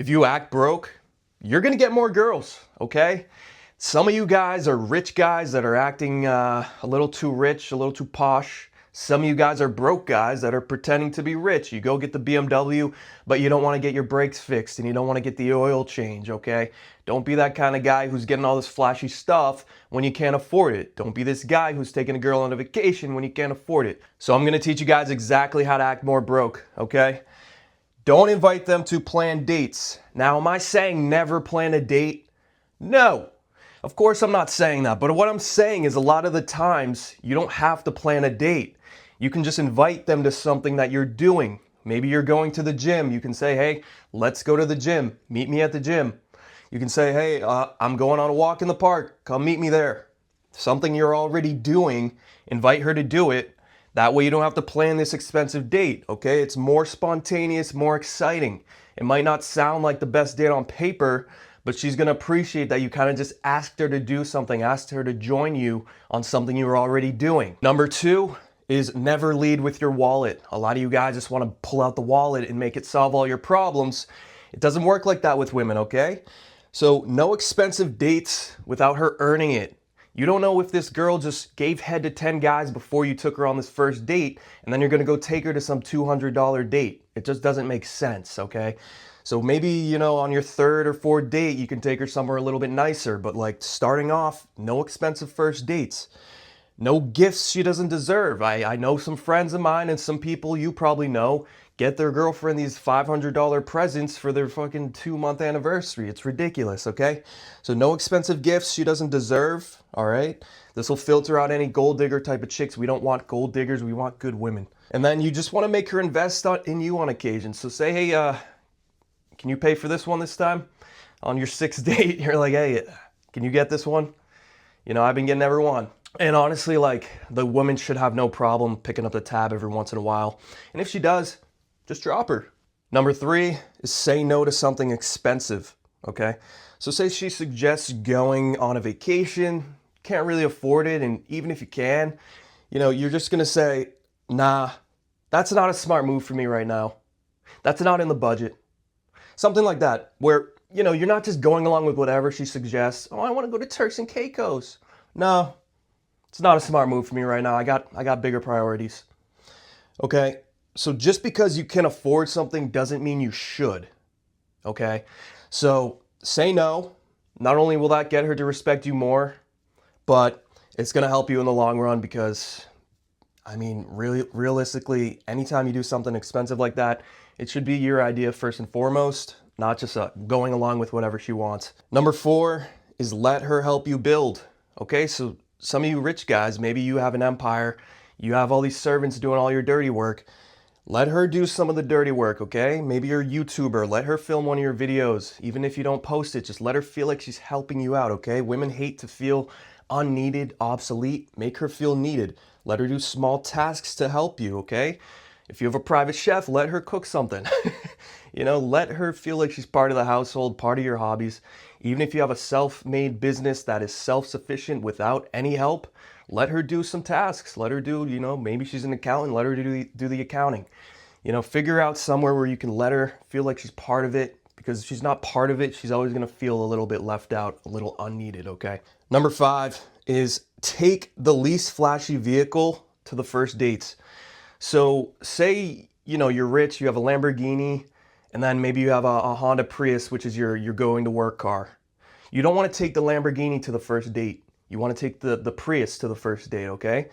If you act broke, you're gonna get more girls, okay? Some of you guys are rich guys that are acting a little too rich, a little too posh. Some of you guys are broke guys that are pretending to be rich. You go get the BMW, but you don't want to get your brakes fixed and you don't want to get the oil change, okay? Don't be that kind of guy who's getting all this flashy stuff when you can't afford it. Don't be this guy who's taking a girl on a vacation when you can't afford it. So I'm going to teach you guys exactly how to act more broke, okay? Don't invite them to planned dates. Now, am I saying never plan a date? No. Of course I'm not saying that, but what I'm saying is a lot of the times you don't have to plan a date. You can just invite them to something that you're doing. Maybe you're going to the gym. You can say, hey, let's go to the gym. Meet me at the gym. You can say, hey, I'm going on a walk in the park. Come meet me there. Something you're already doing, invite her to do it. That way you don't have to plan this expensive date, okay? It's more spontaneous, more exciting. It might not sound like the best date on paper, but she's gonna appreciate that you kind of just asked her to do something, asked her to join you on something you were already doing. Number 2 is never lead with your wallet. A lot of you guys just wanna pull out the wallet and make it solve all your problems. It doesn't work like that with women, okay? So no expensive dates without her earning it. You don't know if this girl just gave head to 10 guys before you took her on this first date, and then you're gonna go take her to some $200 date. It just doesn't make sense, okay? So maybe, you know, on your third or fourth date, you can take her somewhere a little bit nicer, but like starting off, no expensive first dates. No gifts she doesn't deserve. I know some friends of mine and some people you probably know get their girlfriend these $500 presents for their fucking 2-month anniversary. It's ridiculous, okay? So no expensive gifts she doesn't deserve, all right? This will filter out any gold digger type of chicks. We don't want gold diggers, we want good women. And then you just want to make her invest in you on occasion. So say, hey, can you pay for this one this time? On your 6th date, you're like, hey, can you get this one? You know, I've been getting every one. And honestly, like, the woman should have no problem picking up the tab every once in a while. And if she does, just drop her. Number 3 is say no to something expensive, okay? So say she suggests going on a vacation, can't really afford it, and even if you can, you know, you're just gonna say, nah, that's not a smart move for me right now. That's not in the budget. Something like that, where, you know, you're not just going along with whatever she suggests. Oh, I want to go to Turks and Caicos. No, it's not a smart move for me right now. I got bigger priorities. Okay, so just because you can afford something doesn't mean you should. Okay, so say no. Not only will that get her to respect you more, but it's gonna help you in the long run because, I mean, really, realistically, anytime you do something expensive like that, it should be your idea first and foremost, not just going along with whatever she wants. Number 4 is let her help you build. Okay, so some of you rich guys, maybe you have an empire, you have all these servants doing all your dirty work. Let her do some of the dirty work, okay? Maybe you're a YouTuber, let her film one of your videos. Even if you don't post it, just let her feel like she's helping you out, okay? Women hate to feel unneeded, obsolete. Make her feel needed. Let her do small tasks to help you, okay? If you have a private chef, let her cook something. You know, let her feel like she's part of the household, part of your hobbies. Even if you have a self-made business that is self-sufficient without any help, let her do some tasks. Let her do, you know, maybe she's an accountant, let her do the accounting. You know, figure out somewhere where you can let her feel like she's part of it, because if she's not part of it, she's always gonna feel a little bit left out, a little unneeded, okay? Number 5 is take the least flashy vehicle to the first dates. So say, you know, you're rich, you have a Lamborghini, and then maybe you have a Honda Prius, which is your going to work car. You don't want to take the Lamborghini to the first date. You want to take the Prius to the first date, okay?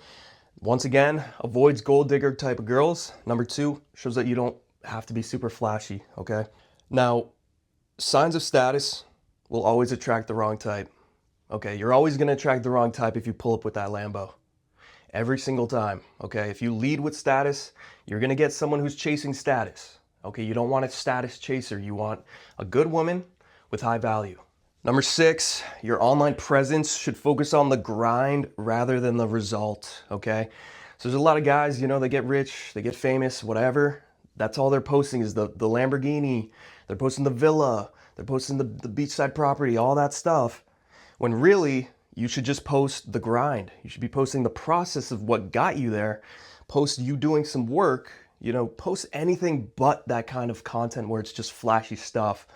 Once again, avoids gold digger type of girls. Number 2, shows that you don't have to be super flashy, okay? Now, signs of status will always attract the wrong type. Okay, you're always going to attract the wrong type if you pull up with that Lambo. Every single time, okay? If you lead with status, you're gonna get someone who's chasing status, okay? You don't want a status chaser. You want a good woman with high value. Number 6, your online presence should focus on the grind rather than the result, okay? So there's a lot of guys, you know, they get rich, they get famous, whatever. That's all they're posting is the Lamborghini. They're posting the villa. They're posting the beachside property, all that stuff. When really, you should just post the grind. You should be posting the process of what got you there. Post you doing some work, You know, post anything but that kind of content where it's just flashy stuff.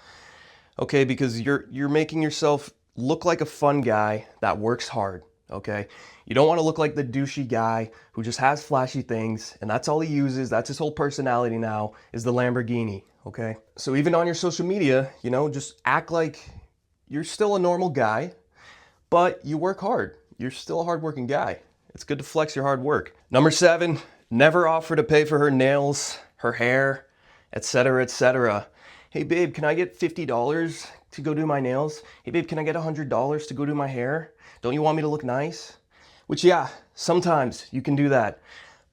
Okay, because you're making yourself look like a fun guy that works hard, okay? You don't want to look like the douchey guy who just has flashy things and that's all he uses, that's his whole personality now, is the Lamborghini, okay? So even on your social media, you know, just act like you're still a normal guy, but you work hard. You're still a hardworking guy. It's good to flex your hard work. Number 7, never offer to pay for her nails, her hair, etc., etc. Hey babe, can I get $50 to go do my nails? Hey babe, can I get $100 to go do my hair? Don't you want me to look nice? Which, yeah, sometimes you can do that.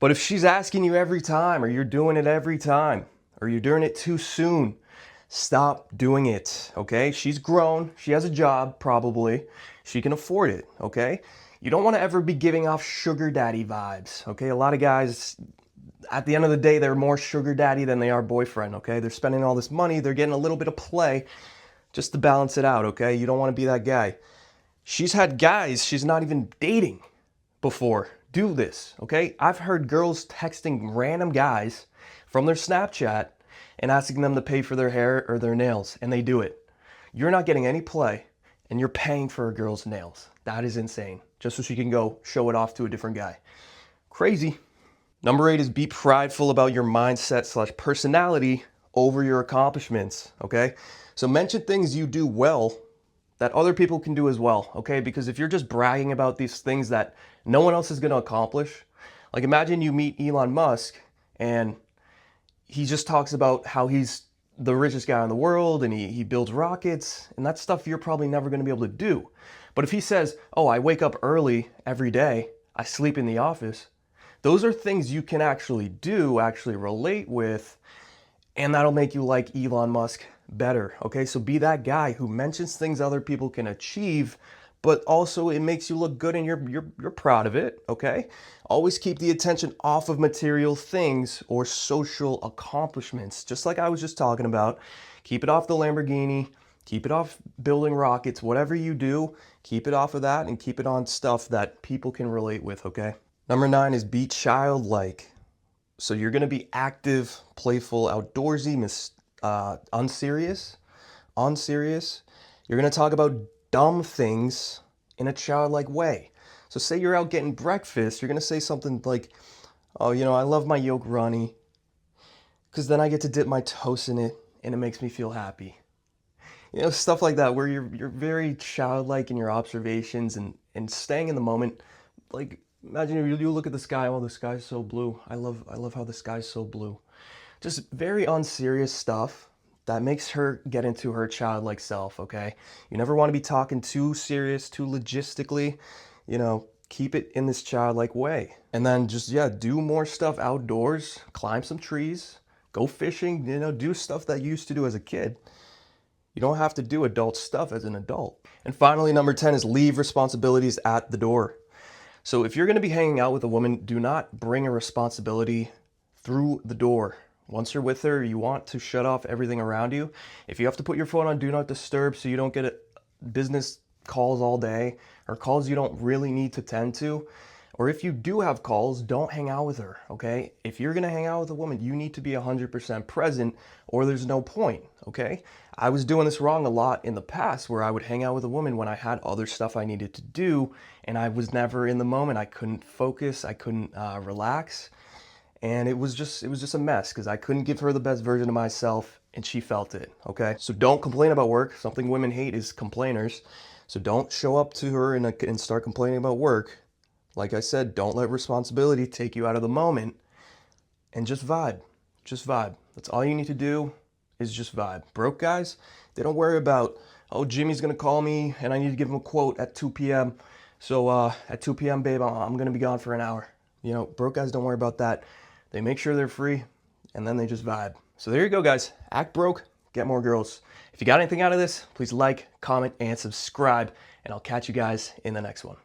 But if she's asking you every time, or you're doing it every time, or you're doing it too soon, stop doing it, okay? She's grown, she has a job, probably. She can afford it, okay? You don't want to ever be giving off sugar daddy vibes, okay? A lot of guys, at the end of the day, they're more sugar daddy than they are boyfriend, okay? They're spending all this money, they're getting a little bit of play just to balance it out, okay? You don't want to be that guy. She's had guys she's not even dating before do this, okay? I've heard girls texting random guys from their Snapchat and asking them to pay for their hair or their nails, and they do it. You're not getting any play, and you're paying for a girl's nails. That is insane, just so she can go show it off to a different guy. Crazy. Number 8 is be prideful about your mindset / personality over your accomplishments, okay? So mention things you do well that other people can do as well, okay? Because if you're just bragging about these things that no one else is gonna accomplish, like imagine you meet Elon Musk and he just talks about how he's the richest guy in the world and he builds rockets, and that's stuff you're probably never going to be able to do. But if he says, oh, I wake up early every day, I sleep in the office, those are things you can actually do, actually relate with, and that'll make you like Elon Musk better, okay? So be that guy who mentions things other people can achieve, but also it makes you look good and you're proud of it, okay? Always keep the attention off of material things or social accomplishments, just like I was just talking about. Keep it off the Lamborghini, keep it off building rockets, whatever you do, keep it off of that and keep it on stuff that people can relate with, okay? Number 9 is be childlike. So you're gonna be active, playful, outdoorsy, unserious. You're gonna talk about dumb things in a childlike way. So say you're out getting breakfast, you're gonna say something like, oh, you know, I love my yolk runny because then I get to dip my toast in it and it makes me feel happy. You know, stuff like that where you're very childlike in your observations and staying in the moment. Like imagine you look at the sky, oh, the sky's so blue. I love how the sky's so blue. Just very unserious stuff that makes her get into her childlike self, okay? You never want to be talking too serious, too logistically. You know, keep it in this childlike way. And then just, yeah, do more stuff outdoors, climb some trees, go fishing, you know, do stuff that you used to do as a kid. You don't have to do adult stuff as an adult. And finally, number 10 is leave responsibilities at the door. So if you're going to be hanging out with a woman, do not bring a responsibility through the door. Once you're with her, you want to shut off everything around you. If you have to put your phone on do not disturb so you don't get business calls all day or calls you don't really need to tend to, or if you do have calls, don't hang out with her, okay? If you're gonna hang out with a woman, you need to be 100% present or there's no point, okay? I was doing this wrong a lot in the past where I would hang out with a woman when I had other stuff I needed to do and I was never in the moment. I couldn't focus, I couldn't relax. And it was just a mess because I couldn't give her the best version of myself and she felt it, okay? So don't complain about work. Something women hate is complainers. So don't show up to her and start complaining about work. Like I said, don't let responsibility take you out of the moment and just vibe. Just vibe. That's all you need to do is just vibe. Broke guys, they don't worry about, oh, Jimmy's gonna call me and I need to give him a quote at 2 p.m. So at 2 p.m., babe, I'm gonna be gone for an hour. You know, broke guys don't worry about that. They make sure they're free, and then they just vibe. So there you go, guys. Act broke, get more girls. If you got anything out of this, please like, comment, and subscribe, and I'll catch you guys in the next one.